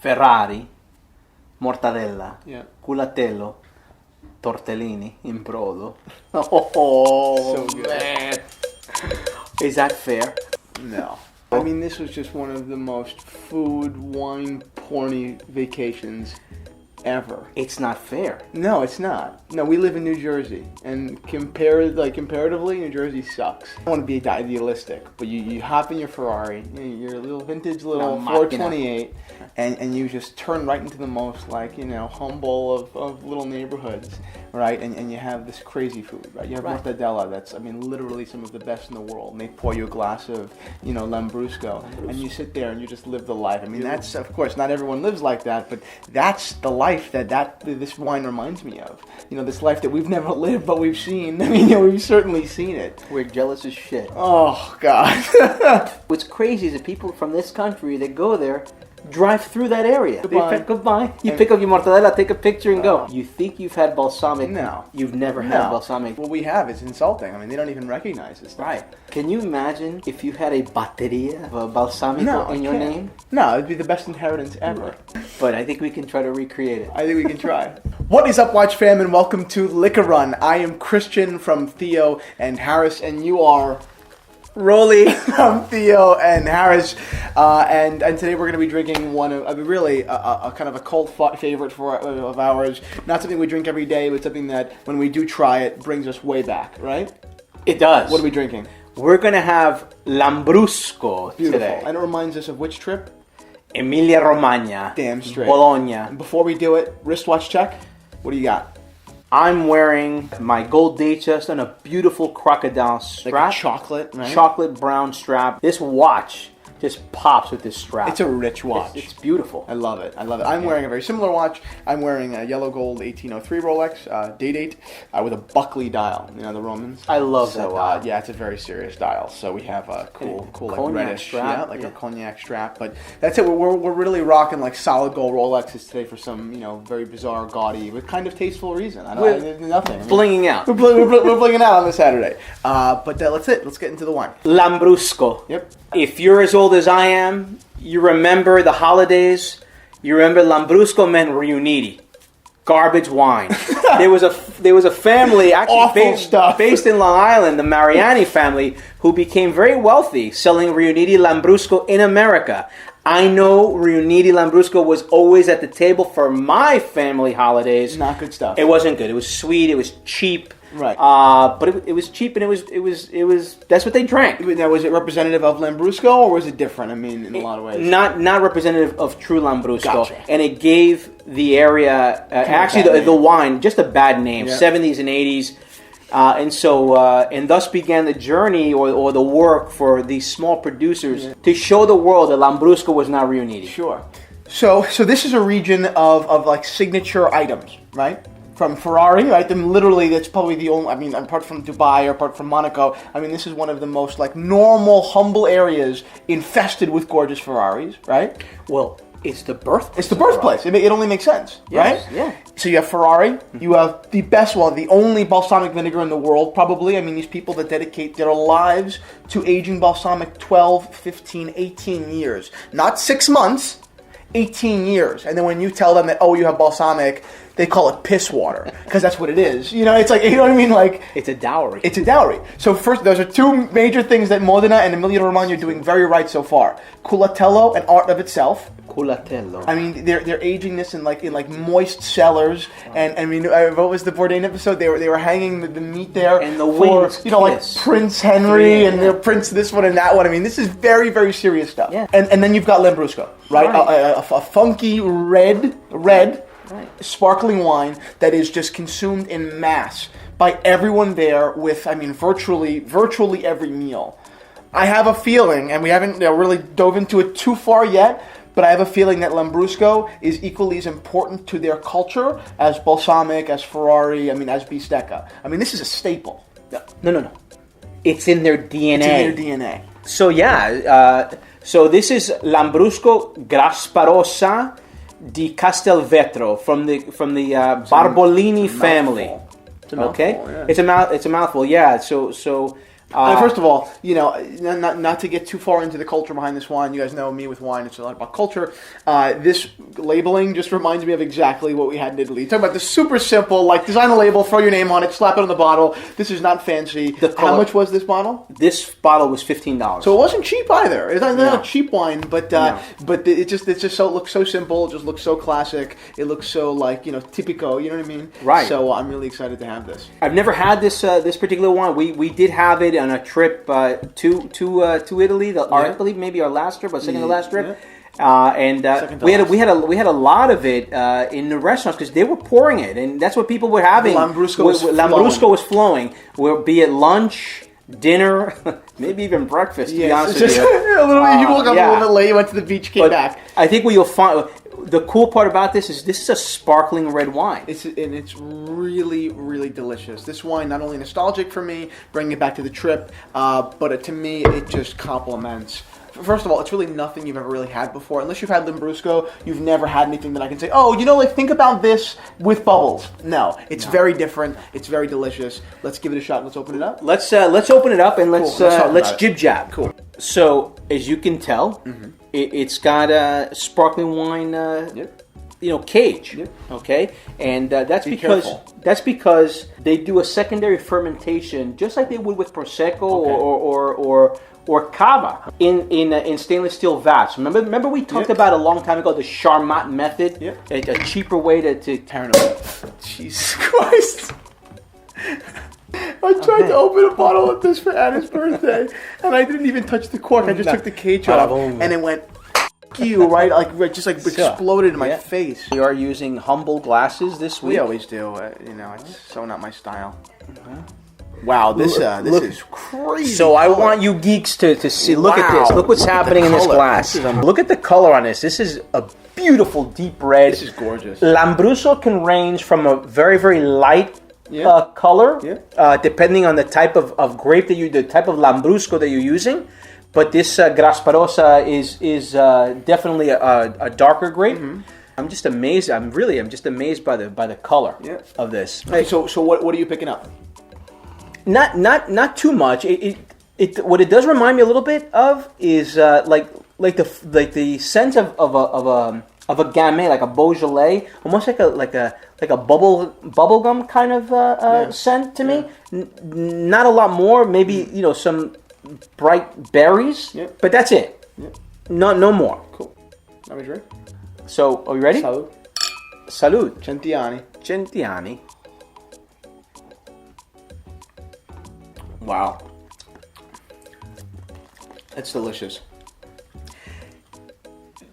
Ferrari, mortadella, Yeah. culatello, tortellini in brodo. Oh, So good. man. Is that fair? No. I mean, this was just one of the most food, wine, porny vacations ever. It's not fair. No, it's not. No, we live in New Jersey, and comparatively, New Jersey sucks. I don't want to be idealistic, but you hop in your Ferrari, your little vintage little La macchina. 428, and you just turn right into the most humble of little neighborhoods, right? And you have this crazy food, right? You have Right. mortadella that's, literally some of the best in the world. And they pour you a glass of, Lambrusco, and you sit there and you just live the life. I mean, that's, of course, not everyone lives like that, but that's the life that this wine reminds me of. This life that we've never lived, but we've seen. I mean, we've certainly seen it. We're jealous as shit. Oh, God. What's crazy is that people from this country that go there drive through that area. Goodbye. Goodbye. You pick up your mortadella, take a picture, and go. You think you've had balsamic? No. You've never had balsamic. What we have is insulting. I mean, they don't even recognize this stuff. Right. Can you imagine if you had a batteria of a balsamico in your name? No, it'd be the best inheritance ever. But I think we can try to recreate it. I think we can try. What is up, Watch fam, and welcome to Liquor Run. I am Christian from Theo and Harris, and you are Rolly from Theo and Harris. And today we're going to be drinking one of a kind of a cult favorite of ours. Not something we drink every day, but something that when we do try it brings us way back, right? It does. What are we drinking? We're going to have Lambrusco Beautiful. today. And it reminds us of which trip? Emilia Romagna. Damn straight. Bologna. And before we do it, wristwatch check. What do you got? I'm wearing my gold Datejust on a beautiful crocodile strap. Like a chocolate, right? Chocolate brown strap. This watch just pops with this strap. It's a rich watch. It's beautiful. I love it. I'm wearing a very similar watch. I'm wearing a yellow gold 1803 Rolex date with a Buckley dial. You know, the Romans. I love that watch. Yeah, it's a very serious dial. So we have a cool like cognac reddish strap. a cognac strap. But that's it. We're really rocking like solid gold Rolexes today for some very bizarre, gaudy, but kind of tasteful reason. Nothing. Blinging out. We're blinging out on this Saturday. But that's it. Let's get into the wine. Lambrusco. Yep. If you're as old as I am, you remember the holidays. You remember Lambrusco meant riuniti, garbage wine. there was a family actually based in Long Island, the Mariani family, who became very wealthy selling riuniti Lambrusco in America. I know riuniti Lambrusco was always at the table for my family holidays. Not good stuff. It wasn't good. It was sweet. It was cheap. Right. But it was cheap, and it was that's what they drank. Now, was it representative of Lambrusco, or was it different? I mean, in a lot of ways. Not representative of true Lambrusco. Gotcha. And it gave the area, the wine, just a bad name, yeah. 70s and 80s. And thus began the journey or the work for these small producers to show the world that Lambrusco was not riuniti. Sure. So this is a region of like signature items, right? From Ferrari, right? Then literally, that's probably the only. I mean, apart from Dubai or apart from Monaco, I mean, this is one of the most like normal, humble areas infested with gorgeous Ferraris, right? Well, it's the birthplace. It's the birthplace. It only makes sense, Yes, right? yeah. So you have Ferrari. You have the only balsamic vinegar in the world, probably. I mean, these people that dedicate their lives to aging balsamic 12, 15, 18 years. Not 6 months, 18 years. And then when you tell them that, you have balsamic, they call it piss water, because that's what it is. It's like, you know what I mean? Like, it's a dowry. It's a dowry. So first, those are two major things that Modena and Emilia Romagna are doing very right so far. Culatello, an art of itself. Culatello. I mean, they're aging this in moist cellars, and I mean, what was the Bourdain episode? They were hanging the meat there, and the wings, like Prince Henry and the Prince this one and that one. I mean, this is very, very serious stuff. Yeah. And then you've got Lambrusco, right? A funky red. Right. Sparkling wine that is just consumed in mass by everyone there with, I mean, virtually every meal. I have a feeling, and we haven't really dove into it too far yet, but I have a feeling that Lambrusco is equally as important to their culture as balsamic, as Ferrari, I mean, as Bistecca. I mean, this is a staple. No. It's in their DNA. It's in their DNA. So so this is Lambrusco Grasparosa di Castelvetro from the Barbolini family. It's a mouthful, okay, yeah. it's a mouthful. Yeah. So First of all, not to get too far into the culture behind this wine. You guys know me with wine; it's a lot about culture. This labeling just reminds me of exactly what we had in Italy. You talk about this super simple, like design a label, throw your name on it, slap it on the bottle. This is not fancy. How much was this bottle? This bottle was $15. So it wasn't cheap either. It's not a cheap wine, but it just looks so simple. It just looks so classic. It looks so typico. You know what I mean? Right. So I'm really excited to have this. I've never had this particular wine. We did have it on a trip to Italy. I believe maybe our last trip, our second to last trip. Yeah. We had a lot of it in the restaurants because they were pouring it, and that's what people were having. Lambrusco was flowing. Be it lunch, dinner, maybe even breakfast. To be honest with you, you woke up a little bit late. You went to the beach, came back. I think what you'll find. The cool part about this is a sparkling red wine. It's really, really delicious. This wine, not only nostalgic for me, bringing it back to the trip, but to me, it just complements. First of all, it's really nothing you've ever really had before. Unless you've had Lambrusco, you've never had anything that I can say, think about this with bubbles. No, it's very different. It's very delicious. Let's give it a shot. Let's open it up. Let's open it up and let's jib jab. Cool. So, as you can tell, it's got a sparkling wine, cage. Yep. Okay, and that's because they do a secondary fermentation, just like they would with prosecco or cava in stainless steel vats. Remember we talked about a long time ago the Charmat method, a cheaper way to turn it. Jesus Christ. I tried to open a bottle of this for Anna's birthday, and I didn't even touch the cork. I just took the cage off, and it went you right, exploded in my face. We are using humble glasses this week. We always do. It's so not my style. Wow, this is crazy. So I want you geeks to see. Look at this. Look what's happening in this glass. Look at the color on this. This is a beautiful deep red. This is gorgeous. Lambrusco can range from a very, very light color, depending on the type of grape the type of Lambrusco that you're using. But this Grasparosa is definitely a darker grape. Mm-hmm. I'm just amazed. I'm just amazed by the color of this. Hey, so what are you picking up? Not too much. What it does remind me a little bit of is like the scent of a Gamay, like a Beaujolais, almost like a bubble gum kind of scent to me. Not a lot more. Maybe some bright berries, but that's it. No more. Cool. Are we ready? So, are you ready? Salud. Gentiani. Wow. That's delicious.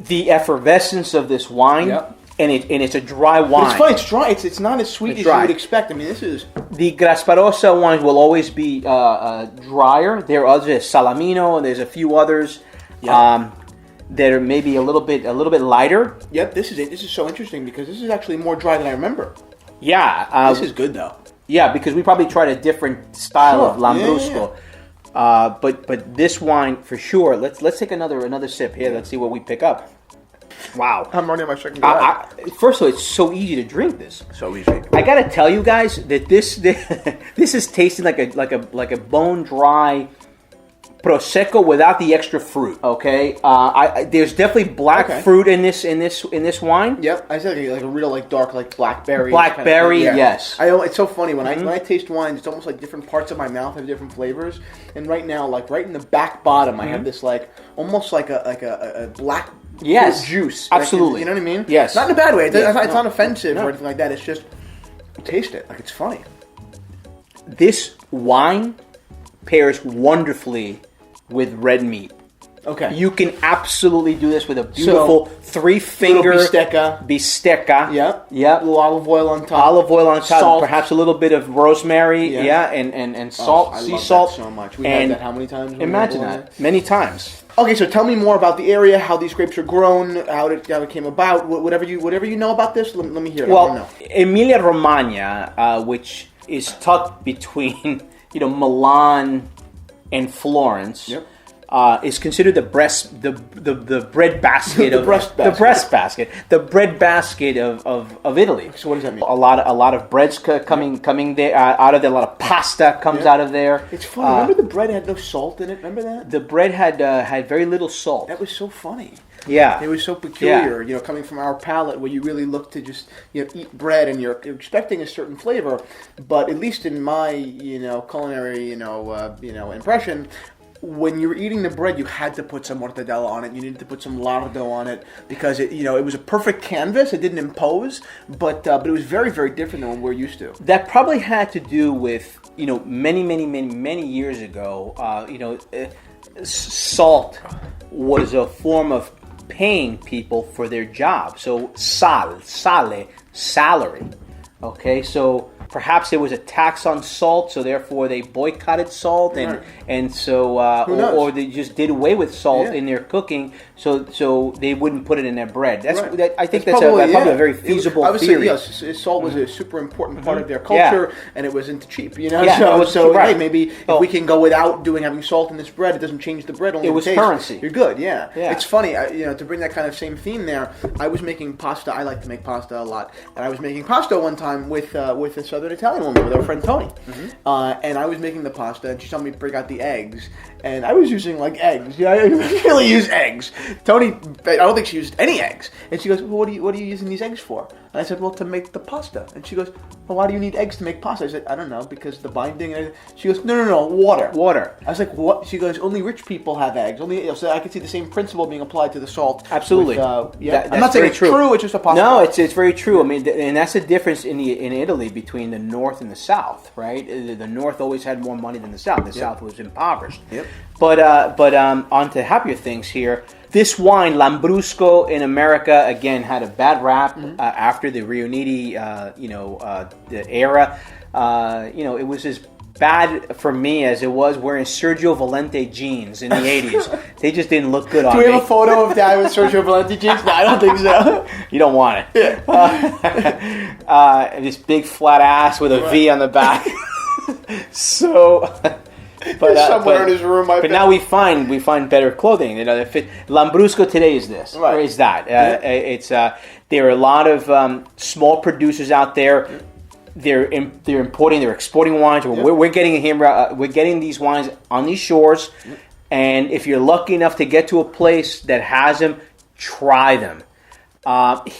The effervescence of this wine, and it's a dry wine. But it's fine. It's dry. It's not as sweet as you would expect. I mean, this is... The Grasparosa wines will always be drier. There are others, Salamino, and there's a few others that are maybe a little bit lighter. Yep, this is so interesting because this is actually more dry than I remember. Yeah. This is good, though. Yeah, because we probably tried a different style of Lambrusco. But this wine, for sure, let's take another sip here. Let's see what we pick up. Wow. I'm running my second glass. First of all, it's so easy to drink this. So easy. I gotta tell you guys that this is tasting like a bone dry prosecco without the extra fruit. Okay, there's definitely black fruit in this wine. Yep, I said like a real dark blackberry. Blackberry, yes. It's so funny when I taste wines, it's almost like different parts of my mouth have different flavors. And right now, right in the back bottom, I have this almost like a black. Yes, juice. Absolutely. You know what I mean? Yes. Not in a bad way. It's not offensive or anything like that. It's just taste it. It's funny. This wine pairs wonderfully with red meat. Okay. You can absolutely do this with a beautiful 3-finger bistecca. Yeah. Yeah. A little olive oil on top. Salt. Perhaps a little bit of rosemary. Yeah. And salt. Sea salt. That so much. We had that how many times? Imagine that. Many times. Okay, so tell me more about the area, how these grapes are grown, how it came about, whatever you know about this. Let me hear it. Well, Emilia Romagna, which is tucked between Milan and Florence. Yep. is considered the bread basket The of breast the bread basket of Italy. So what does that mean? A lot of breads coming there out of there. A lot of pasta comes out of there. It's funny. Remember the bread had no salt in it? Remember that? The bread had very little salt. That was so funny. Yeah, it was so peculiar. You know, coming from our palate, where you really look to just eat bread and you're expecting a certain flavor, but at least in my culinary impression. When you were eating the bread, you had to put some mortadella on it. You needed to put some lardo on it because it was a perfect canvas. It didn't impose, but it was very, very different than what we're used to. That probably had to do with many years ago. Salt was a form of paying people for their job. So salary. Okay, so perhaps there was a tax on salt, so therefore they boycotted salt, and so or they just did away with salt in their cooking, so they wouldn't put it in their bread. I think that's probably a very feasible theory. Yes, salt was a super important part of their culture, and it wasn't cheap. Maybe if we can go without having salt in this bread, it doesn't change the bread. Only it was taste. currency. You're good. Yeah. It's funny. To bring that kind of same theme there, I was making pasta. I like to make pasta a lot, and I was making pasta one time with a Southern Italian woman, with our friend Tony, and I was making the pasta, and she told me to break out the eggs, and I was using eggs. I really use eggs. Tony, I don't think she used any eggs, and she goes, "Well, what are you using these eggs for?" And I said, "Well, to make the pasta." And she goes, "Well, why do you need eggs to make pasta?" I said, "I don't know, because the binding." And she goes, No, water. I was like, "What?" She goes, "Only rich people have eggs." So I could see the same principle being applied to the salt. Absolutely. I'm not saying it's true. It's just a possibility. No, it's very true. I mean, and that's the difference in Italy between the North and the South, right? The North always had more money than the South. The South was impoverished. Yep. But on to happier things here. This wine, Lambrusco, in America, again, had a bad rap after the Riuniti, the era. It was as bad for me as it was wearing Sergio Valente jeans in the 80s. They just didn't look good on me. Do we have a photo of Dad with Sergio Valente jeans? No, I don't think so. You don't want it. Yeah. This big flat ass with a V on the back. So... But somewhere in his room, but now we find better clothing. That fit. Lambrusco today is this, or is that? It's there are a lot of small producers out there. They're importing, they're exporting wines. We're getting here. We're getting these wines on these shores, and if you're lucky enough to get to a place that has them, try them.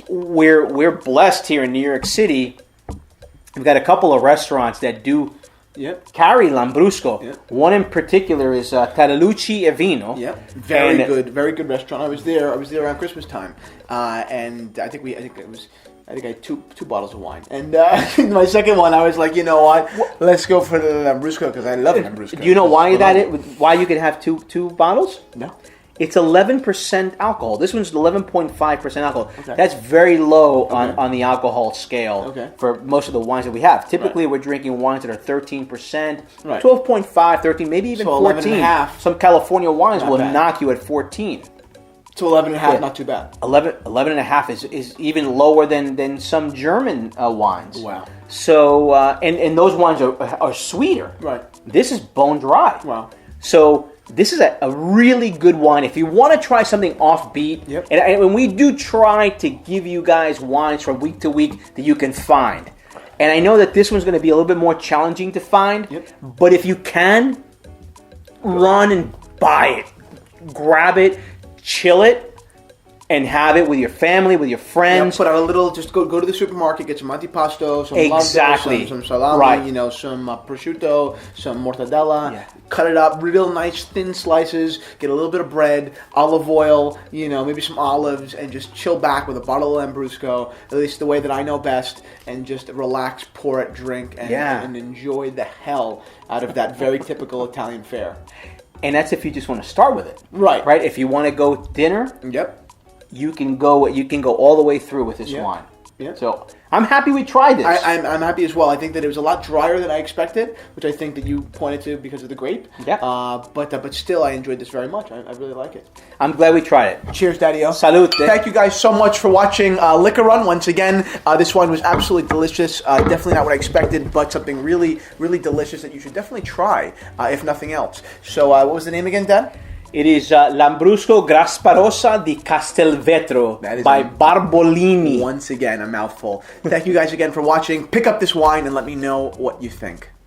We're blessed here in New York City. We've got a couple of restaurants that do. Carry Lambrusco. One in particular is Tagliucci e Vino. Very good restaurant. I was there around Christmas time, and I think I had two bottles of wine. And my second one, I was like, you know what? Let's go for the Lambrusco because I love Lambrusco. Do you know why why you can have two bottles? No. It's 11% alcohol. This one's 11.5% alcohol. Okay. That's very low on the alcohol scale for most of the wines that we have. Typically, we're drinking wines that are 13%, 12.5, 13, maybe even 14. Some California wines will knock you at 14. So 11.5, not too bad. 11.5 is even lower than some German wines. Wow. So and those wines are sweeter. Right. This is bone dry. Wow. So this is a really good wine. If you want to try something offbeat, and we do try to give you guys wines from week to week that you can find. And I know that this one's going to be a little bit more challenging to find, but if you can, run and buy it. Grab it, chill it, and have it with your family, with your friends. Put out a little, just go to the supermarket, get some antipasto, some exactly. some salami, some prosciutto, some mortadella. Cut it up, real nice thin slices. Get a little bit of bread, olive oil, maybe some olives, and just chill back with a bottle of Lambrusco. At least the way that I know best, and just relax, pour it, drink, and enjoy the hell out of that very typical Italian fare. And that's if you just want to start with it, right? If you want to go dinner, you can go all the way through with this wine. So I'm happy we tried this. I'm happy as well. I think that it was a lot drier than I expected, which I think that you pointed to because of the grape. But still, I enjoyed this very much. I really like it. I'm glad we tried it. Cheers, Daddy-O. Salute. Thank you guys so much for watching Liquor Run. Once again, this wine was absolutely delicious. Definitely not what I expected, but something really, really delicious that you should definitely try, if nothing else. So what was the name again, Dad? It is Lambrusco Grasparosa di Castelvetro by Barbolini. Once again, a mouthful. Thank you guys again for watching. Pick up this wine and let me know what you think.